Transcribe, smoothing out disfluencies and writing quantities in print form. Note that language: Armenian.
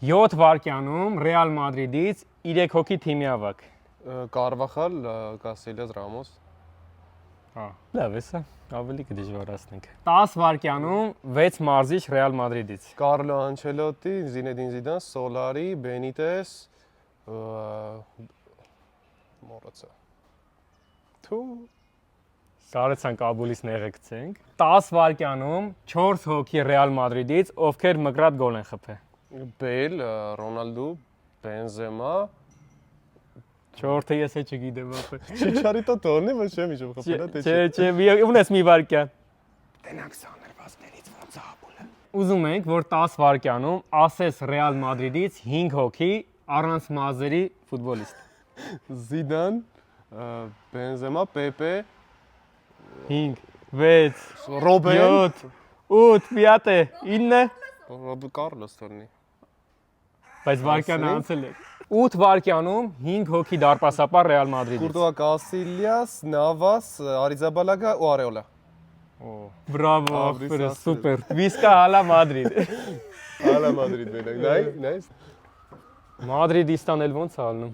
7 վայրկյանում Ռեալ Մադրիդից 3 հոգի թիմի ավակ։ Կարվախալ, Կասիլիաս, Ռամոս։ Լավ է սա, ավելի կդժվարացնենք։ 10 վայրկյանում 6 մարզիչ Ռեալ Մադրիդից։ Կարլո Անչելոտի, Զինեդին Զիդան, Սոլարի, Բենիտես, մոռացա։ Կարեցան Կաբուլից նեղեցենք։ 10 վայրկյանում 4 հոգի Ռեալ Մադրիդից, ովքեր մկրատ գոլ են խփել։ Բեյլ, Ռոնալդու, Բենզեմա, 4-ը ես է չգիտեմ ապա։ Չիչարիտո տոնի, ոչ չեմ իջում խփելա, թե Չէ, ունես մի վայրկյան։ Տնակ սաներվածներից ոնց է ապուլը։ Ուզում ենք, որ 10 վայրկյանում ասես Ռեալ Մադրիդից 5 հոգի առանց մազերի ֆուտբոլիստ։ Զիդան, Բենզեմա, Պեպե, 5, 6, Ռոբեն, 7, 8, 9, Կարլոս տոնի։ բայց վայրկյանը անցել է։ 8 վայրկյանում 5 հոգի դարպասապար Ռեալ Մադրիդից։ Կուրտուա Կասիլիաս, Նավաս, Արիզաբալագա ու Արեոլա։ Բրավո, սուպեր։ Վիսկա հալա Մադրիդ։ Հալա Մադրիդ մենակ, նայ։ Մադրիդիստան էլ ոնց է ալնում։